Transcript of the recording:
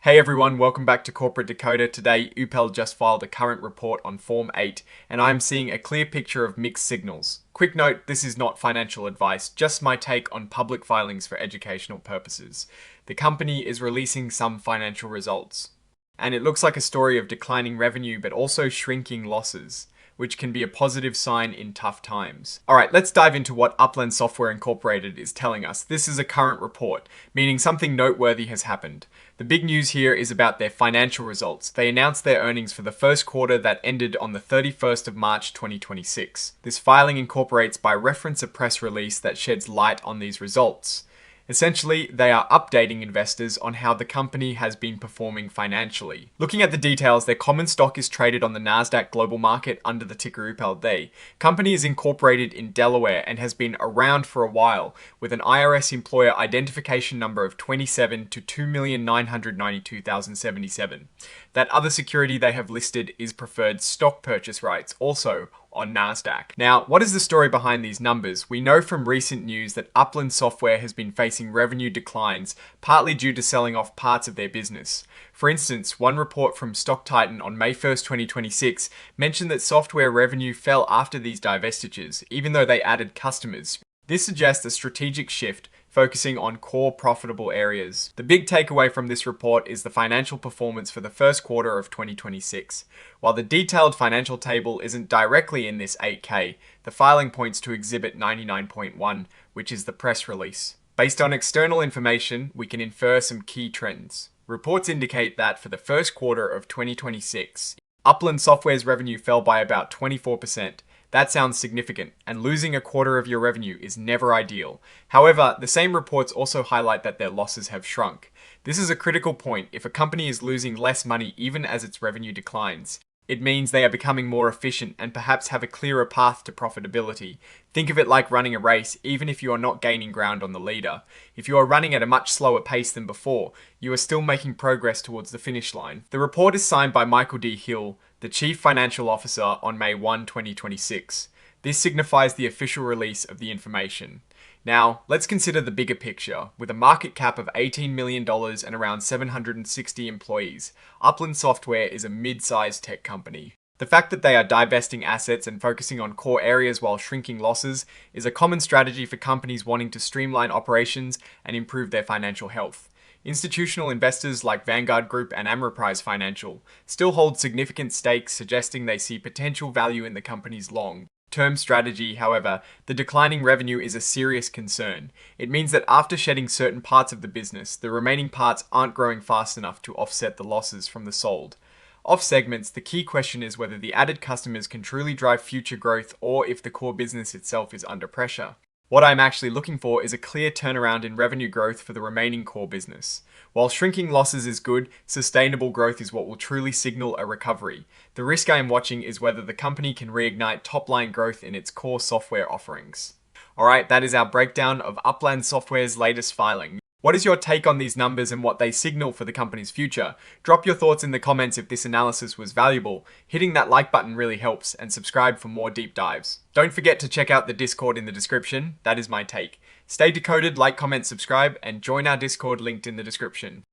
Hey everyone, welcome back to Corporate Decoder. Today, UPLD just filed a current report on Form 8, and I'm seeing a clear picture of mixed signals. Quick note, this is not financial advice, just my take on public filings for educational purposes. The company is releasing some financial results, and it looks like a story of declining revenue but also shrinking losses, which can be a positive sign in tough times. Alright, let's dive into what Upland Software Incorporated is telling us. This is a current report, meaning something noteworthy has happened. The big news here is about their financial results. They announced their earnings for the first quarter that ended on the 31st of March 2026. This filing incorporates by reference a press release that sheds light on these results. Essentially, they are updating investors on how the company has been performing financially. Looking at the details, their common stock is traded on the Nasdaq Global Market under the ticker UPLD. Company is incorporated in Delaware and has been around for a while, with an IRS employer identification number of 27 to 2,992,077. That other security they have listed is preferred stock purchase rights, also on Nasdaq. Now, what is the story behind these numbers? We know from recent news that Upland Software has been facing revenue declines, partly due to selling off parts of their business. For instance, one report from Stock Titan on May 1st, 2026 mentioned that software revenue fell after these divestitures, even though they added customers. This suggests a strategic shift, focusing on core profitable areas. The big takeaway from this report is the financial performance for the first quarter of 2026. While the detailed financial table isn't directly in this 8K, the filing points to Exhibit 99.1, which is the press release. Based on external information, we can infer some key trends. Reports indicate that for the first quarter of 2026, Upland Software's revenue fell by about 24%. That sounds significant, and losing a quarter of your revenue is never ideal. However, the same reports also highlight that their losses have shrunk. This is a critical point. If a company is losing less money even as its revenue declines, it means they are becoming more efficient and perhaps have a clearer path to profitability. Think of it like running a race, even if you are not gaining ground on the leader. If you are running at a much slower pace than before, you are still making progress towards the finish line. The report is signed by Michael D. Hill, the Chief Financial Officer, on May 1, 2026. This signifies the official release of the information. Now, let's consider the bigger picture. With a market cap of $18 million and around 760 employees, Upland Software is a mid-sized tech company. The fact that they are divesting assets and focusing on core areas while shrinking losses is a common strategy for companies wanting to streamline operations and improve their financial health. Institutional investors like Vanguard Group and Ameriprise Financial still hold significant stakes, suggesting they see potential value in the company's long-term strategy. However, the declining revenue is a serious concern. It means that after shedding certain parts of the business, the remaining parts aren't growing fast enough to offset the losses from the sold off segments. The key question is whether the added customers can truly drive future growth or if the core business itself is under pressure. What I'm actually looking for is a clear turnaround in revenue growth for the remaining core business. While shrinking losses is good, sustainable growth is what will truly signal a recovery. The risk I am watching is whether the company can reignite top-line growth in its core software offerings. Alright, that is our breakdown of Upland Software's latest filing. What is your take on these numbers and what they signal for the company's future? Drop your thoughts in the comments if this analysis was valuable. Hitting that like button really helps, and subscribe for more deep dives. Don't forget to check out the Discord in the description. That is my take. Stay decoded, like, comment, subscribe, and join our Discord linked in the description.